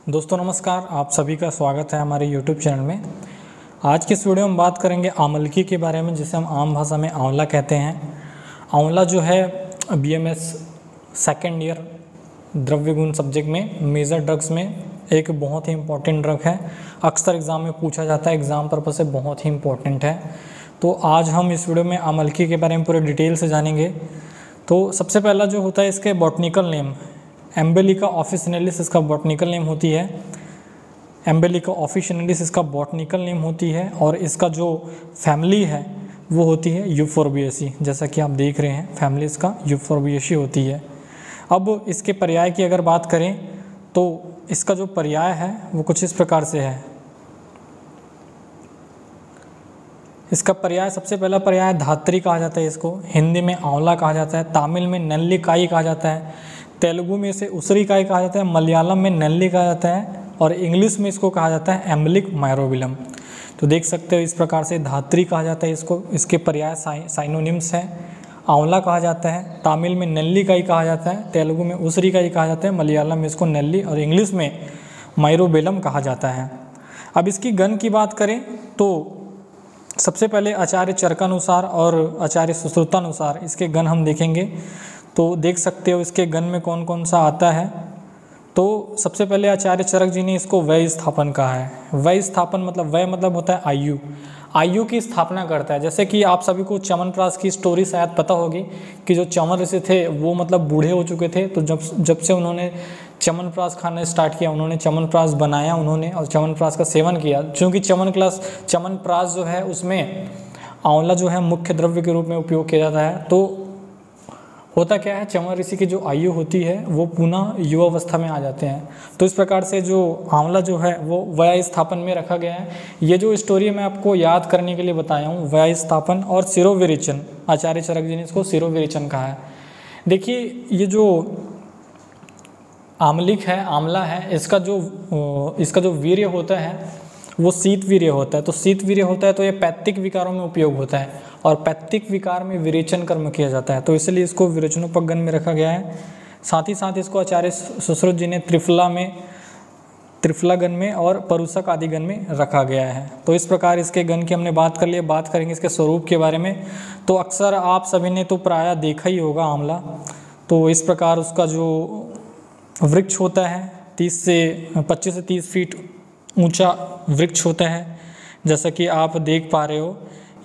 दोस्तों नमस्कार, आप सभी का स्वागत है हमारे YouTube चैनल में। आज की इस वीडियो में बात करेंगे आमलकी के बारे में, जिसे हम आम भाषा में आंवला कहते हैं। आंवला जो है BMS सेकेंड ईयर द्रव्य गुण सब्जेक्ट में मेजर ड्रग्स में एक बहुत ही इम्पोर्टेंट ड्रग है। अक्सर एग्ज़ाम में पूछा जाता है, एग्ज़ाम पर्पस से बहुत ही इम्पोर्टेंट है। तो आज हम इस वीडियो में आमलकी के बारे में पूरे डिटेल से जानेंगे। तो सबसे पहला जो होता है इसके बॉटनिकल नेम, एम्बेलिका ऑफिशिनलिस इसका बॉटनिकल नेम होती है। एम्बेलिका ऑफिशिनलिस इसका बॉटनिकल नेम होती है और इसका जो फैमिली है वो होती है यूफोर्बिएसी। जैसा कि आप देख रहे हैं, फैमिली इसका यूफोर्बिएसी होती है। अब इसके पर्याय की अगर बात करें तो इसका जो पर्याय है वो कुछ इस प्रकार से है। इसका पर्याय, सबसे पहला पर्याय धात्री कहा जाता है, इसको हिंदी में आंवला कहा जाता है, तमिल में नल्लिकाई कहा जाता है, तेलुगु में इसे उसरिकाई कहा जाता है, मलयालम में नल्ली कहा जाता है और इंग्लिश में इसको कहा जाता है एम्बलिक मायरोबिलम। तो देख सकते हो इस प्रकार से धात्री कहा जाता है इसको। इसके पर्याय साइनोनिम्स हैं। आंवला कहा जाता है, तमिल में नल्लिकाई कहा जाता है, तेलुगु में उसरिकाई कहा जाता है, मलयालम में इसको नल्ली और इंग्लिश में मायरोबिलम कहा जाता है। अब इसकी गण की बात करें तो सबसे पहले आचार्य चरकानुसार और आचार्य सुश्रुतानुसार इसके गण हम देखेंगे। तो देख सकते हो इसके गण में कौन कौन सा आता है। तो सबसे पहले आचार्य चरक जी ने इसको वय स्थापन कहा है। वय स्थापन मतलब, वय मतलब होता है आयु, आयु की स्थापना करता है। जैसे कि आप सभी को च्यवनप्राश की स्टोरी शायद पता होगी कि जो च्यवन ऋषि थे वो मतलब बूढ़े हो चुके थे। तो जब से उन्होंने च्यवनप्राश खाना स्टार्ट किया, उन्होंने च्यवनप्राश बनाया उन्होंने और च्यवनप्राश का सेवन किया। चूँकि च्यवनप्राश जो है उसमें आंवला जो है मुख्य द्रव्य के रूप में उपयोग किया जाता है। तो होता क्या है, च्यवन ऋषि की जो आयु होती है वो पुनः युवावस्था में आ जाते हैं। तो इस प्रकार से जो आंवला जो है वो वय स्थापन में रखा गया है। ये जो स्टोरी मैं आपको याद करने के लिए बताया हूँ, वय स्थापन और शिरोविरेचन, आचार्य चरक जी ने इसको शिरोविरेचन कहा है। देखिए ये जो आमलिक है, आंवला है, इसका जो वीर्य होता है वो शीत वीर्य होता है। तो शीत वीर्य होता है तो ये पैत्तिक विकारों में उपयोग होता है और पैत्तिक विकार में विरेचन कर्म किया जाता है। तो इसलिए इसको विरेचनोपक गण में रखा गया है। साथ ही साथ इसको आचार्य सुश्रुत जी ने त्रिफला गण में और परुषक आदि गण में रखा गया है। तो इस प्रकार इसके गण की हमने बात कर ली। बात करेंगे इसके स्वरूप के बारे में। तो अक्सर आप सभी ने तो प्रायः देखा ही होगा आंवला। तो इस प्रकार उसका जो वृक्ष होता है 25 से 30 फीट ऊंचा वृक्ष होता है। जैसा कि आप देख पा रहे हो,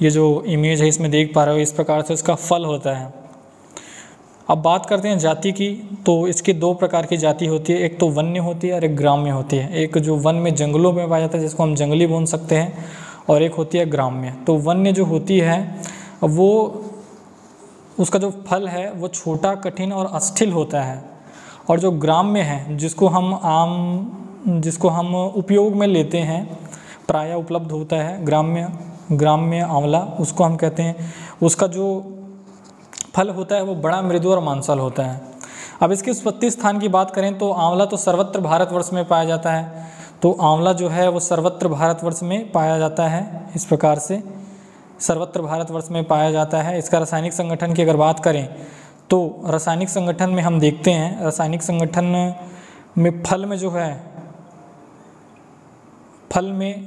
ये जो इमेज है इसमें देख पा रहे हो, इस प्रकार से इसका फल होता है। अब बात करते हैं जाति की। तो इसकी दो प्रकार की जाति होती है, एक तो वन्य होती है और एक ग्राम्य होती है। एक जो वन में जंगलों में पाया जाता है जिसको हम जंगली बोल सकते हैं, और एक होती है ग्राम्य। तो वन्य जो होती है वो, उसका जो फल है वो छोटा, कठिन और अस्थिल होता है। और जो ग्राम्य है जिसको हम उपयोग में लेते हैं, प्रायः उपलब्ध होता है ग्राम्य आंवला, उसको हम कहते हैं, उसका जो फल होता है वो बड़ा मृदु और मांसल होता है। अब इसके उत्पत्ति स्थान की बात करें तो आंवला तो सर्वत्र भारतवर्ष में पाया जाता है। तो आंवला जो है वो सर्वत्र भारतवर्ष में पाया जाता है। इस प्रकार से सर्वत्र भारतवर्ष में पाया जाता है। इसका रासायनिक संगठन की अगर बात करें तो रासायनिक संगठन में हम देखते हैं, रासायनिक संगठन में फल में जो है, फल में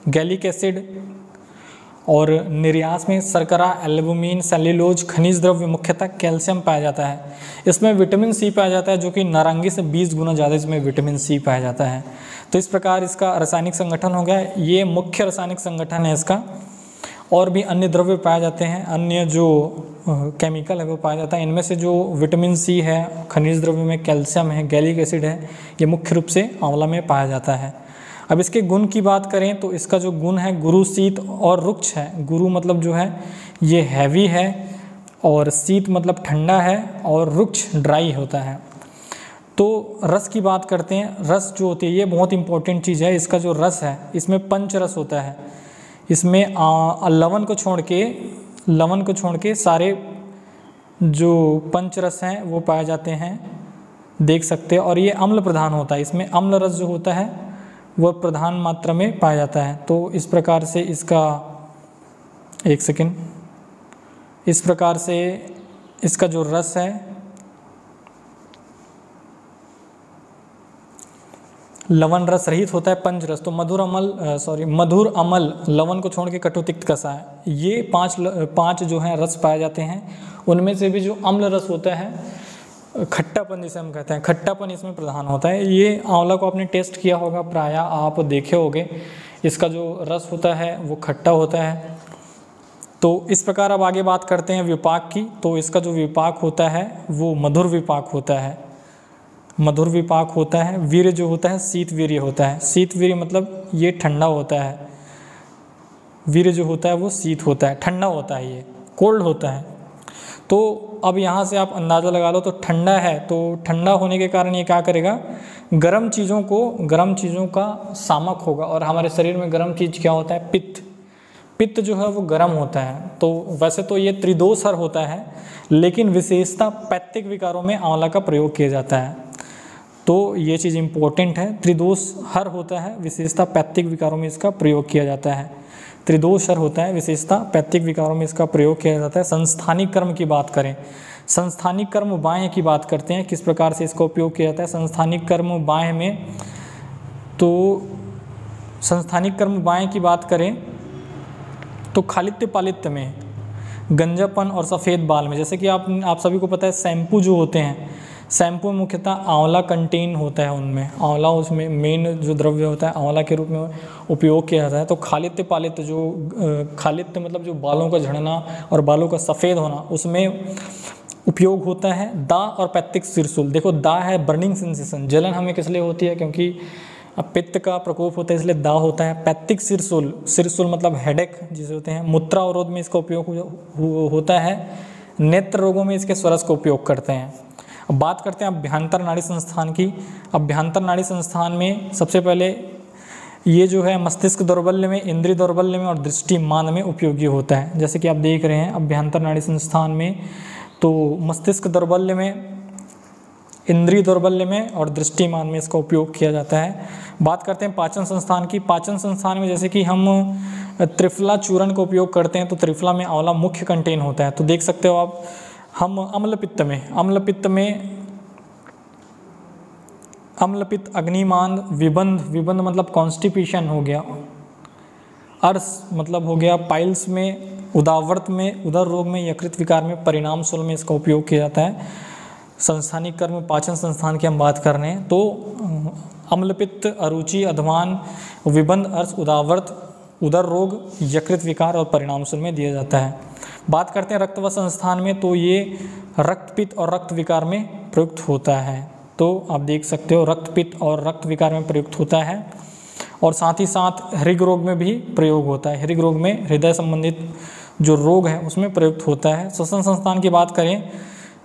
गैलिक एसिड और निर्यास में शर्करा, एल्बुमिन, सेल्यूलोज, खनिज द्रव्य, मुख्यतः कैल्शियम पाया जाता है। इसमें विटामिन सी पाया जाता है जो कि नारंगी से 20 गुना ज़्यादा इसमें विटामिन सी पाया जाता है। तो इस प्रकार इसका रासायनिक संगठन हो गया। ये मुख्य रासायनिक संगठन है इसका। और भी अन्य द्रव्य पाए जाते हैं, अन्य जो केमिकल है वो पाया जाता है। इनमें से जो विटामिन सी है, खनिज द्रव्य में कैल्शियम है, गैलिक एसिड है, ये मुख्य रूप से आंवला में पाया जाता है। अब इसके गुण की बात करें तो इसका जो गुण है, गुरु, शीत और रुक्ष है। गुरु मतलब जो है ये हैवी है और शीत मतलब ठंडा है और रुक्ष ड्राई होता है। तो रस की बात करते हैं। रस जो होती है ये बहुत इंपॉर्टेंट चीज़ है। इसका जो रस है इसमें पंच रस होता है। इसमें लवण को छोड़ के सारे जो पंच रस हैं वो पाए जाते हैं, देख सकते हैं। और ये अम्ल प्रधान होता है। इसमें अम्ल रस जो होता है वह प्रधान मात्रा में पाया जाता है। तो इस प्रकार से इसका, एक सेकेंड, इस प्रकार से इसका जो रस है लवण रस रहित होता है पंच रस, तो मधुर अमल लवण को छोड़ के कटु तिक्त कषाय, ये पांच जो हैं रस पाए जाते हैं। उनमें से भी जो अम्ल रस होता है, खट्टापन जिसे हम कहते हैं, खट्टापन इसमें प्रधान होता है। ये आंवला को आपने टेस्ट किया होगा, प्रायः आप देखे होंगे, इसका जो रस होता है वो खट्टा होता है। तो इस प्रकार अब आगे बात करते हैं विपाक की। तो इसका जो विपाक होता है वो मधुर विपाक होता है, मधुर विपाक होता है। वीर्य जो होता है शीत वीर्य होता है। शीत वीर्य मतलब ये ठंडा होता है, वीर्य जो होता है वो शीत होता है, ठंडा होता है, ये कोल्ड होता है। तो अब यहाँ से आप अंदाज़ा लगा लो, तो ठंडा है तो ठंडा होने के कारण ये क्या करेगा, गर्म चीज़ों का सामक होगा। और हमारे शरीर में गर्म चीज़ क्या होता है, पित्त। पित्त जो है वो गर्म होता है। तो वैसे तो ये त्रिदोषहर होता है, लेकिन विशेषता पैत्तिक विकारों में आंवला का प्रयोग किया जाता है। तो ये चीज़ इम्पोर्टेंट है, त्रिदोषहर होता है, विशेषता पैत्तिक विकारों में इसका प्रयोग किया जाता है। त्रिदोषहर होता है, विशेषता पैत्तिक विकारों में इसका प्रयोग किया जाता है। संस्थानिक कर्म की बात करें, संस्थानिक कर्म बाह्य की बात करते हैं, किस प्रकार से इसका उपयोग किया जाता है। संस्थानिक कर्म बाह्य में, तो संस्थानिक कर्म बाह्य की बात करें तो खालित्य पालित्य में, गंजापन और सफ़ेद बाल में। जैसे कि आप सभी को पता है शैम्पू जो होते हैं, शैम्पू में मुख्यतः आंवला कंटेन होता है, उनमें आंवला उसमें मेन जो द्रव्य होता है आंवला के रूप में उपयोग किया जाता है। तो खालित्य पालित्य, जो खालित्य मतलब जो बालों का झड़ना और बालों का सफ़ेद होना, उसमें उपयोग होता है। दाह और पैत्तिक सिरसुल, देखो दाह है बर्निंग सेंसेशन, जलन हमें किस लिए होती है, क्योंकि अब पित्त का प्रकोप होता है इसलिए दाह होता है। पैत्तिक सिरसुल, सिरसुल मतलब हेडेक जिसे होते हैं। मूत्रावरोध में इसका उपयोग होता है। नेत्र रोगों में इसके स्वरस का उपयोग करते हैं। अब बात करते हैं अभ्यंतर नाड़ी संस्थान की। अभ्यंतर नाड़ी संस्थान में सबसे पहले ये जो है मस्तिष्क दौर्बल्य में, इंद्रिय दौर्बल्य में और दृष्टिमान में उपयोगी होता है। जैसे कि आप देख रहे हैं अभ्यंतर नाड़ी संस्थान में, तो मस्तिष्क दौर्बल्य में, इंद्रिय दौर्बल्य में और दृष्टिमान में इसका उपयोग किया जाता है। बात करते हैं पाचन संस्थान की। पाचन संस्थान में जैसे कि हम त्रिफला चूर्ण का उपयोग करते हैं, तो त्रिफला में आंवला मुख्य कंटेन होता है। तो देख सकते हो आप, हम अम्लपित्त अग्निमान, विबंध मतलब कॉन्स्टिपेशन हो गया, अर्श मतलब हो गया पाइल्स में, उदावर्त में, उदर रोग में, यकृत विकार में, परिणाम शूल में इसका उपयोग किया जाता है। संस्थानिक कर्म पाचन संस्थान की हम बात कर रहे हैं, तो अम्लपित्त, अरुचि, अधमान, विबंध, अर्श, उदावर्त, उदर रोग, यकृत विकार और परिणाम शूल में दिया जाता है। बात करते हैं रक्तवात संस्थान में, तो ये रक्तपित्त और रक्त विकार में प्रयुक्त होता है। तो आप देख सकते हो रक्तपित्त और रक्त विकार में प्रयुक्त होता है। और साथ ही साथ हृदय रोग में भी प्रयोग होता है। हृदय रोग में, हृदय संबंधित जो रोग है उसमें प्रयुक्त होता है। श्वसन संस्थान की बात करें,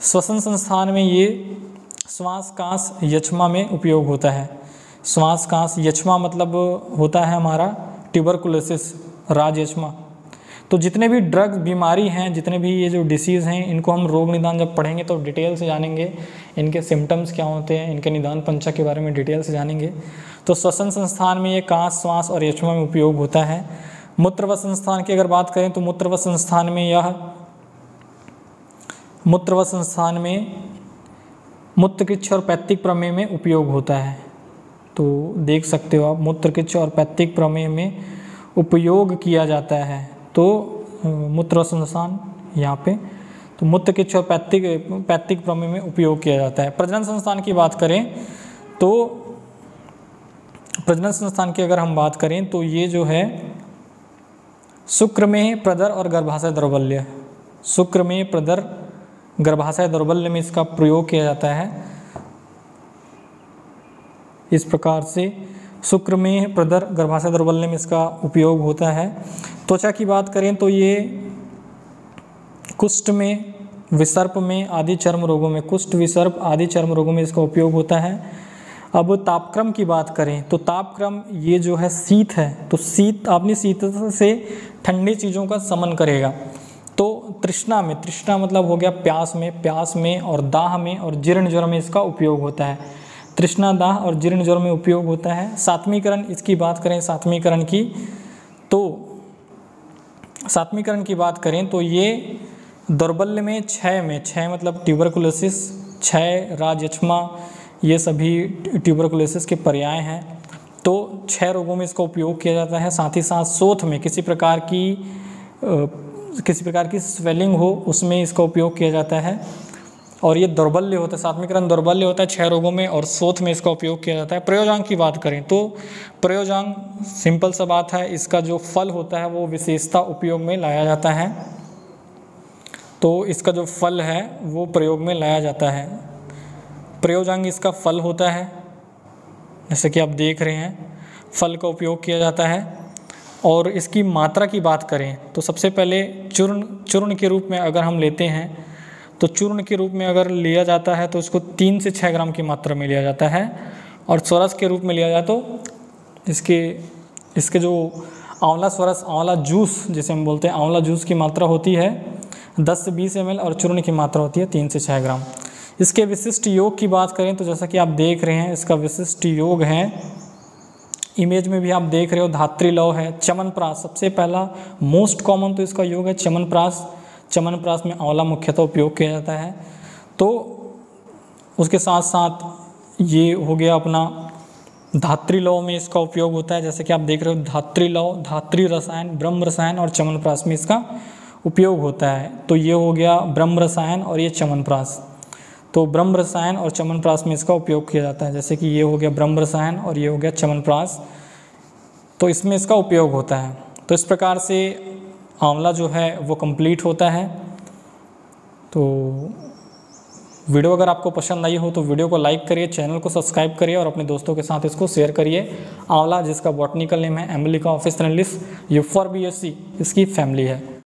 श्वसन संस्थान में ये श्वास काश यक्ष्मा में उपयोग होता है। श्वास काश यक्ष्मा मतलब होता है हमारा ट्यूबरकुलोसिस, राज यक्ष्मा। तो जितने भी ड्रग्स बीमारी हैं, जितने भी ये जो डिसीज़ हैं, इनको हम रोग निदान जब पढ़ेंगे तो डिटेल से जानेंगे, इनके सिम्टम्स क्या होते हैं, इनके निदान पंचा के बारे में डिटेल से जानेंगे। तो श्वसन संस्थान में ये काश, श्वास और यक्ष्मा में उपयोग होता है। मूत्रवत संस्थान की अगर बात करें तो मूत्रवत संस्थान में मूत्रकृच्छ और पैत्तिक प्रमेय में उपयोग होता है। तो देख सकते हो आप, मूत्रकृच्छ और पैत्तिक प्रमेय में उपयोग किया जाता है। तो मूत्रवत संस्थान यहाँ पे, तो मूत्रकृच्छ और पैत्तिक प्रमेय में उपयोग किया जाता है। प्रजनन संस्थान की बात करें तो प्रजनन संस्थान की अगर हम बात करें तो ये जो है शुक्र में प्रदर और गर्भाशय दौर्बल्य, शुक्र में प्रदर गर्भाशय दौर्बल्य में इसका प्रयोग किया जाता है। इस प्रकार से शुक्र में प्रदर गर्भाशय दौर्बल्य में इसका उपयोग होता है। त्वचा की बात करें तो ये कुष्ठ में, विसर्प में आदि चर्म रोगों में, कुष्ठ विसर्प आदि चर्म रोगों में इसका उपयोग होता है। अब तापक्रम की बात करें तो तापक्रम ये जो है शीत है, तो शीत अपनी शीतलता से ठंडी चीज़ों का समन करेगा। तो तृष्णा में, तृष्णा मतलब हो गया प्यास में और दाह में और जीर्ण ज्वर में इसका उपयोग होता है। तृष्णा, दाह और जीर्ण ज्वर में उपयोग होता है। सात्मीकरण, इसकी बात करें सात्मीकरण की, तो सात्मीकरण की बात करें तो ये दौर्बल्य में, क्षय मतलब ट्यूबरकुलोसिस, क्षय, राज यक्ष्मा, ये सभी ट्यूबरकुलोसिस के पर्याय हैं। तो 6 रोगों में इसका उपयोग किया जाता है। साथ ही साथ शोथ में किसी प्रकार की स्वेलिंग हो उसमें इसका उपयोग किया जाता है। और ये दौर्बल्य होता है, सात्मीकरण दौर्बल्य होता है 6 रोगों में, और शोथ में इसका उपयोग किया जाता है। प्रयोजांग की बात करें तो प्रयोजांग सिंपल सा बात है, इसका जो फल होता है वो विशेषता उपयोग में लाया जाता है। तो इसका जो फल है वो प्रयोग में लाया जाता है। प्रयोजांग इसका फल होता है, जैसे कि आप देख रहे हैं फल का उपयोग किया जाता है। और इसकी मात्रा की बात करें तो सबसे पहले चूर्ण के रूप में अगर हम लेते हैं तो चूर्ण के रूप में अगर लिया जाता है तो इसको 3 से 6 ग्राम की मात्रा में लिया जाता है। और स्वरस के रूप में लिया जाए तो इसके जो आंवला स्वरस, आंवला जूस जिसे हम बोलते हैं, आंवला जूस की मात्रा होती है 10 से 20 ml और चूर्ण की मात्रा होती है 3 से 6 ग्राम। इसके विशिष्ट योग की बात करें तो जैसा कि आप देख रहे हैं इसका विशिष्ट योग है, इमेज में भी आप देख रहे हो, धात्री लव है, च्यवनप्राश सबसे पहला मोस्ट कॉमन तो इसका योग है च्यवनप्राश। च्यवनप्राश में आंवला मुख्यतः उपयोग किया जाता है। तो उसके साथ साथ ये हो गया अपना धात्री लव में इसका उपयोग होता है, जैसे कि आप देख रहे हो धात्री लव, धात्री रसायन, ब्रह्म रसायन और च्यवनप्राश में इसका उपयोग होता है। तो ये हो गया ब्रह्म रसायन और ये च्यवनप्राश। तो ब्रह्म रसायन और च्यवनप्राश में इसका उपयोग किया जाता है, जैसे कि ये हो गया ब्रह्म रसायन और ये हो गया च्यवनप्राश, तो इसमें इसका उपयोग होता है। तो इस प्रकार से आंवला जो है वो कंप्लीट होता है। तो वीडियो अगर आपको पसंद आई हो तो वीडियो को लाइक करिए, चैनल को सब्सक्राइब करिए और अपने दोस्तों के साथ इसको शेयर करिए। आंवला जिसका बॉटनिकल नेम है एम्बलिका ऑफिसिनालिस यूफॉर्बिएसी इसकी फैमिली है।